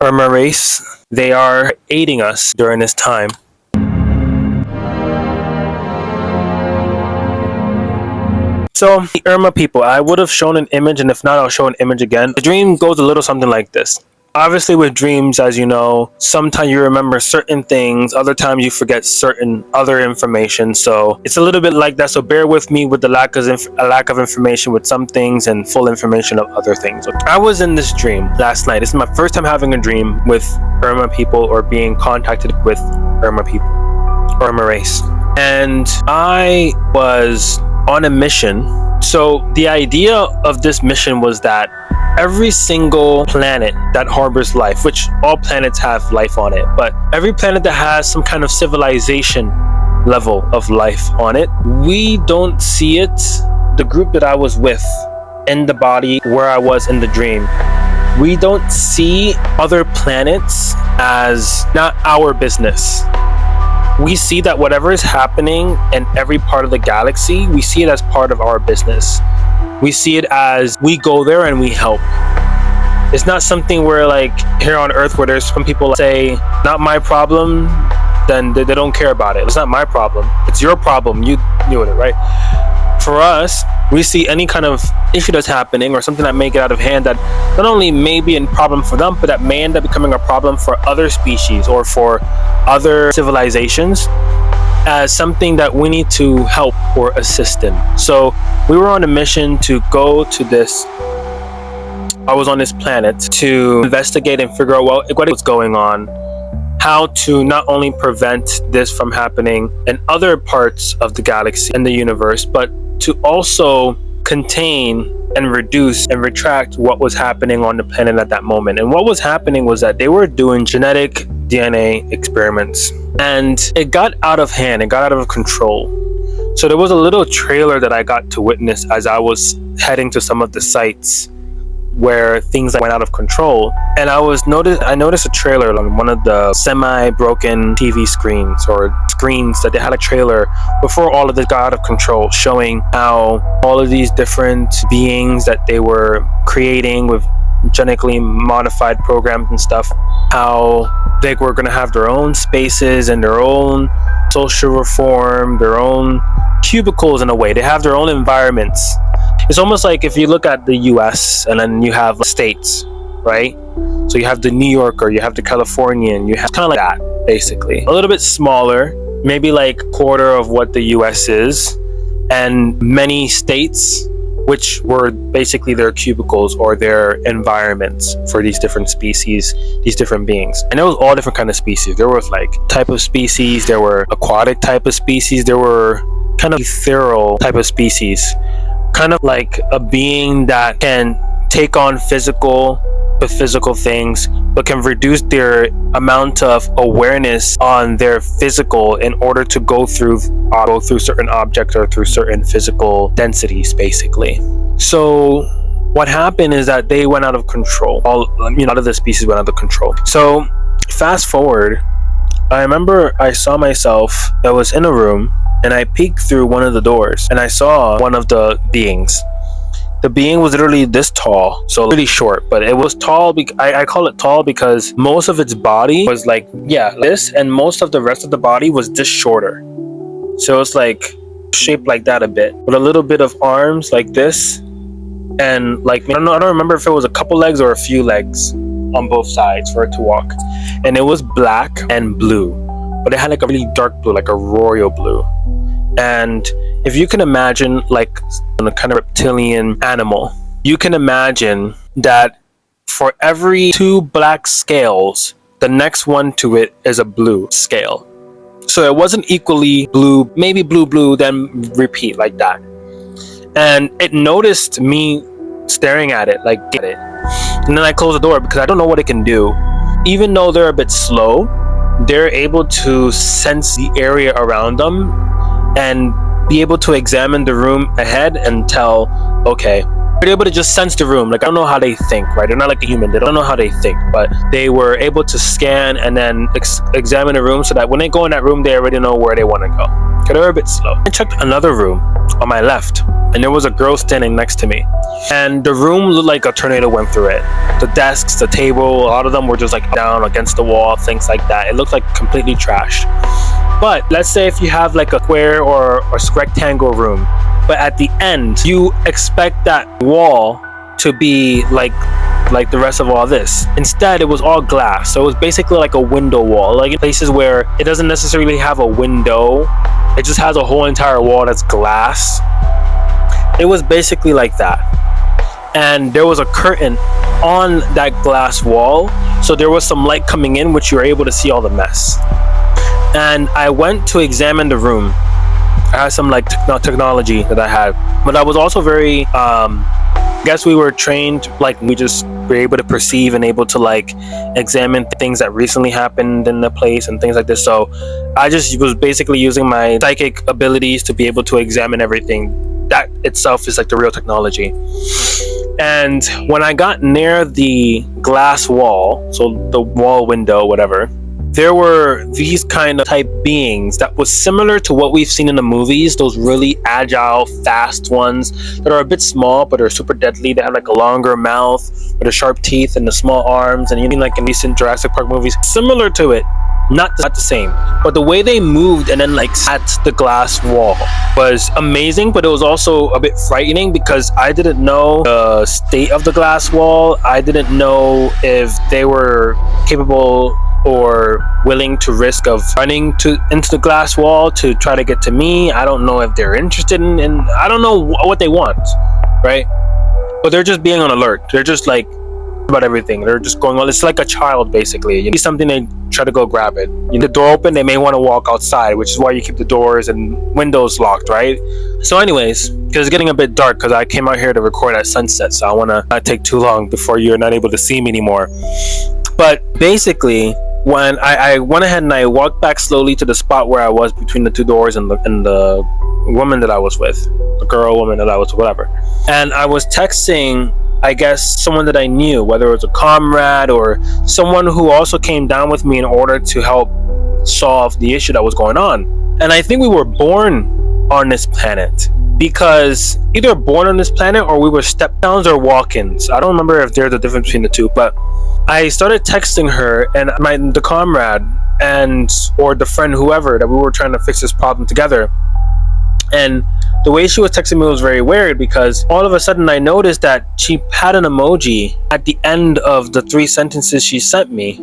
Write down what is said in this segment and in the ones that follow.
Urmah race. They are aiding us during this time. So, the Urmah people, I would have shown an image, and if not, I'll show an image again. The dream goes a little something like this. Obviously, with dreams, as you know, sometimes you remember certain things, other times you forget certain other information. So it's a little bit like that. So bear with me with the lack of information with some things and full information of other things. I was in this dream last night. This is my first time having a dream with Urmah people or being contacted with Urmah people, Urmah race. And I was on a mission. So the idea of this mission was that every single planet that harbors life, which all planets have life on it, but every planet that has some kind of civilization level of life on it, we don't see it. The group that I was with in the body where I was in the dream, we don't see other planets as not our business. We see that whatever is happening in every part of the galaxy, we see it as part of our business. We see it as we go there and we help. It's not something where like here on Earth where there's some people say, not my problem, then they don't care about it. It's not my problem. It's your problem. You deal with it, right? For us, we see any kind of issue that's happening or something that may get out of hand that not only may be a problem for them, but that may end up becoming a problem for other species or for other civilizations as something that we need to help or assist in. So we were on a mission to go to this, I was on this planet to investigate and figure out what was going on, how to not only prevent this from happening in other parts of the galaxy and the universe, but to also contain and reduce and retract what was happening on the planet at that moment. And what was happening was that they were doing genetic DNA experiments, and it got out of hand, it got out of control. So there was a little trailer that I got to witness as I was heading to some of the sites where things went out of control. And I noticed a trailer on one of the semi-broken TV screens or screens that they had a trailer before all of this got out of control, showing how all of these different beings that they were creating with genetically modified programs and stuff, how they were going to have their own spaces and their own social reform, their own cubicles in a way. They have their own environments. It's almost like if you look at the US and then you have states, right? So you have the New Yorker, you have the Californian, you have kind of like that, basically. A little bit smaller, maybe like a quarter of what the US is, and many states, which were basically their cubicles or their environments for these different species, these different beings. And there was all different kind of species. There was like type of species, there were aquatic type of species, there were kind of ethereal type of species. Kind of like a being that can take on physical things, but can reduce their amount of awareness on their physical in order to go through certain objects or through certain physical densities, basically. So what happened is that they went out of control. A lot of the species went out of control. So fast forward, I remember I saw myself, I was in a room, and I peeked through one of the doors and I saw one of the beings. The being was literally this tall, so really short, but it was tall. I call it tall because most of its body was like, this, and most of the rest of the body was just shorter. So it's like shaped like that a bit, with a little bit of arms like this, and like I don't remember if it was a couple legs or a few legs on both sides for it to walk. And it was black and blue, but it had like a really dark blue, like a royal blue. And if you can imagine like a kind of reptilian animal, you can imagine that for every 2 black scales, the next one to it is a blue scale. So it wasn't equally blue, maybe blue, then repeat like that. And it noticed me staring at it, like get it. And then I closed the door because I don't know what it can do. Even though they're a bit slow, they're able to sense the area around them and be able to examine the room ahead and tell, okay, they're able to just sense the room. Like, I don't know how they think, right? They're not like a human. They don't know how they think, but they were able to scan and then examine the room so that when they go in that room, they already know where they want to go. Get her a bit slow. I checked another room on my left, and there was a girl standing next to me. And the room looked like a tornado went through it. The desks, the table, a lot of them were just like down against the wall, things like that. It looked like completely trashed. But let's say if you have like a square or a rectangle room, but at the end, you expect that wall to be like the rest of all this. Instead, it was all glass. So it was basically like a window wall. Like in places where it doesn't necessarily have a window, it just has a whole entire wall that's glass. It was basically like that. And there was a curtain on that glass wall. So there was some light coming in, which you were able to see all the mess. And I went to examine the room. I had some like technology that I had. But I was also very, I guess we were trained, like we just were able to perceive and able to like examine things that recently happened in the place and things like this. So I just was basically using my psychic abilities to be able to examine everything. That itself is like the real technology. And when I got near the glass wall, so the wall window, whatever, there were these kind of type beings that was similar to what we've seen in the movies, those really agile, fast ones that are a bit small but are super deadly. They have like a longer mouth with the sharp teeth and the small arms, and you mean like in recent Jurassic Park movies, similar to it, not the same. But the way they moved and then like at the glass wall was amazing, but it was also a bit frightening because I didn't know the state of the glass wall. I didn't know if they were capable or willing to risk of running into the glass wall to try to get to me. I don't know if they're interested in I don't know what they want, right? But they're just being on alert. They're just like about everything. They're just going on. It's like a child, basically. You see something, they try to go grab it. You the door open, they may want to walk outside, which is why you keep the doors and windows locked, right? So anyways, because it's getting a bit dark, because I came out here to record at sunset, so I want to not take too long before you're not able to see me anymore. But basically, when I went ahead and I walked back slowly to the spot where I was between the two doors and the woman that I was with, the girl, woman that I was, whatever. And I was texting, I guess, someone that I knew, whether it was a comrade or someone who also came down with me in order to help solve the issue that was going on. And I think we were born on this planet, because either born on this planet or we were step-downs or walk-ins. I don't remember if there's a difference between the two, but I started texting her and the comrade or the friend, whoever, that we were trying to fix this problem together. And the way she was texting me was very weird, because all of a sudden I noticed that she had an emoji at the end of the 3 sentences she sent me,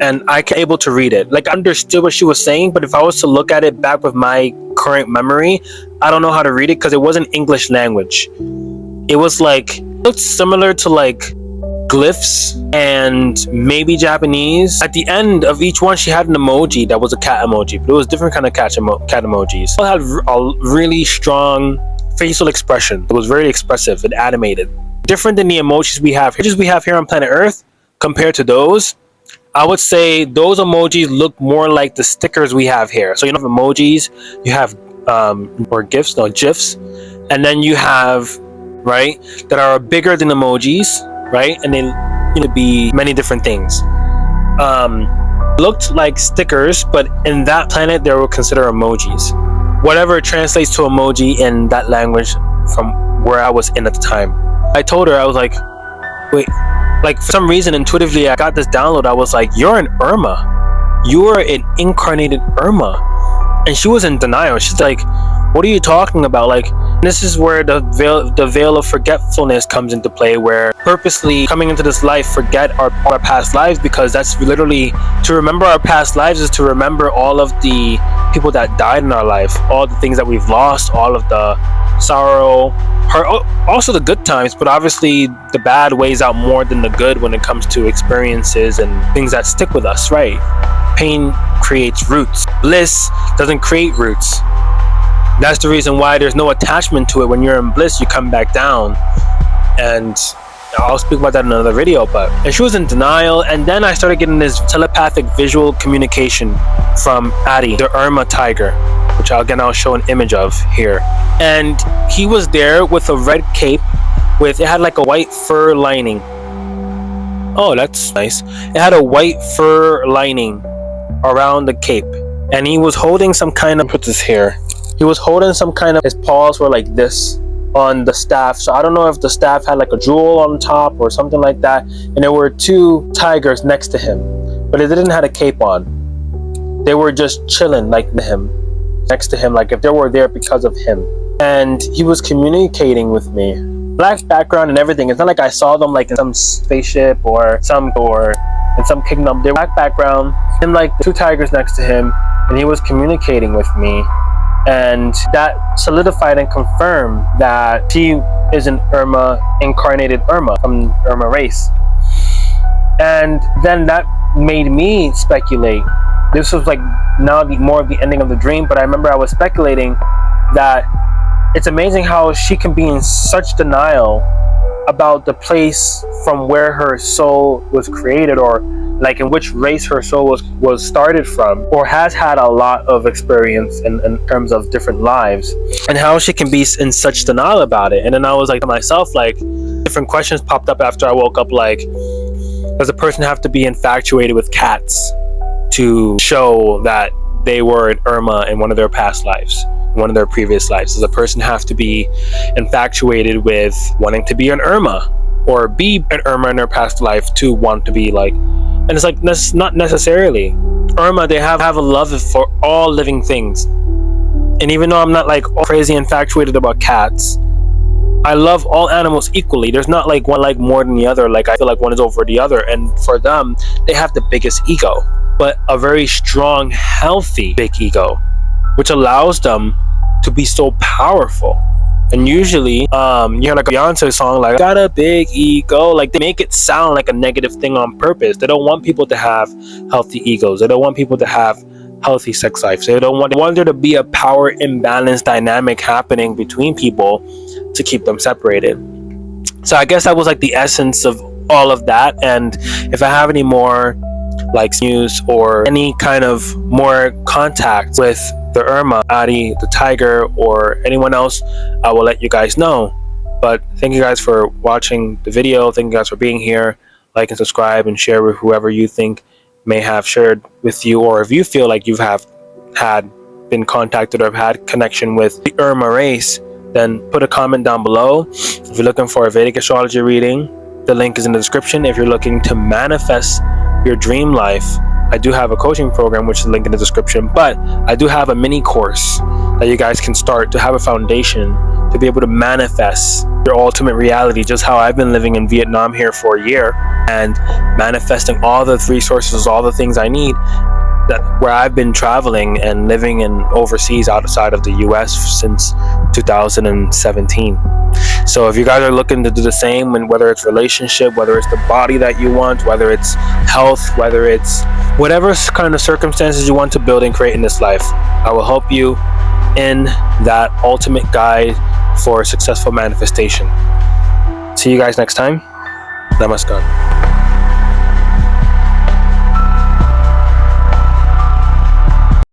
and I was able to read it. Like, I understood what she was saying, but if I was to look at it back with my current memory, I don't know how to read it because it wasn't English language. It was like, it looked similar to like glyphs and maybe Japanese. At the end of each one, she had an emoji that was a cat emoji, but it was different kind of cat emojis. It had a really strong facial expression. It was very expressive and animated, different than the emojis we have here on planet Earth. Compared to those, I would say those emojis look more like the stickers we have here. So you have emojis, you have GIFs, and then you have, right, that are bigger than emojis, right, and they be many different things. Looked like stickers, but in that planet they were considered emojis. Whatever translates to emoji in that language from where I was in at the time. I told her, I was like, wait, like for some reason intuitively I got this download. I was like, you're an Urmah. You are an incarnated Urmah. And she was in denial. She's like, what are you talking about? Like, this is where the veil of forgetfulness comes into play, where purposely coming into this life forget our past lives, because that's literally, to remember our past lives is to remember all of the people that died in our life, all the things that we've lost, all of the sorrow, also the good times, but obviously the bad weighs out more than the good when it comes to experiences and things that stick with us, right? Pain creates roots. Bliss doesn't create roots. That's the reason why there's no attachment to it. When you're in bliss, you come back down. And I'll speak about that in another video. And she was in denial, and then I started getting this telepathic visual communication from Addy, the Arishah-Tiger, which I'll show an image of here. And he was there with a red cape, it had like a white fur lining. Oh, that's nice. It had a white fur lining around the cape, and he was holding some kind of, put this here, he was holding some kind of, his paws were like this on the staff. So I don't know if the staff had like a jewel on top or something like that, and there were two tigers next to him, but they didn't have a cape on. They were just chilling like him, next to him, like if they were there because of him. And he was communicating with me. Black background and everything. It's not like I saw them like in some spaceship or in some kingdom. They were black background and like the two tigers next to him, and he was communicating with me. And that solidified and confirmed that he is an Urmah, incarnated Urmah from Urmah race. And then that made me speculate. This was like now more of the ending of the dream, but I remember I was speculating that it's amazing how she can be in such denial about the place from where her soul was created, or like in which race her soul was started from, or has had a lot of experience in terms of different lives, and how she can be in such denial about it. And then I was like to myself, like different questions popped up after I woke up, like does a person have to be infatuated with cats to show that they were an Urmah in one of their past lives, one of their previous lives? Does a person have to be infatuated with wanting to be an Urmah or be an Urmah in their past life to want to be like? And it's like, not necessarily. Urmah, they have a love for all living things. And even though I'm not like crazy infatuated about cats, I love all animals equally. There's not like one like more than the other. Like I feel like one is over the other. And for them, they have the biggest ego, but a very strong, healthy, big ego, which allows them to be so powerful. And usually, you hear like a Beyonce song, like, got a big ego. Like, they make it sound like a negative thing on purpose. They don't want people to have healthy egos. They don't want people to have healthy sex lives. They want there to be a power imbalance dynamic happening between people to keep them separated. So I guess that was like the essence of all of that. And if I have any more like news or any kind of more contact with the Urmah, Adi, the tiger, or anyone else, I will let you guys know. But thank you guys for watching the video. Thank you guys for being here. Like and subscribe and share with whoever you think may have shared with you, or if you feel like you have had been contacted or have had connection with the Urmah race, then put a comment down below. If you're looking for a Vedic astrology reading, the link is in the description. If you're looking to manifest your dream life, I do have a coaching program, which is linked in the description, but I do have a mini course that you guys can start to have a foundation to be able to manifest your ultimate reality, just how I've been living in Vietnam here for a year and manifesting all the resources, all the things I need, that where I've been traveling and living in overseas outside of the US since 2017. So if you guys are looking to do the same, and whether it's relationship, whether it's the body that you want, whether it's health, whether it's whatever kind of circumstances you want to build and create in this life, I will help you in that ultimate guide for successful manifestation. See you guys next time. Namaskar.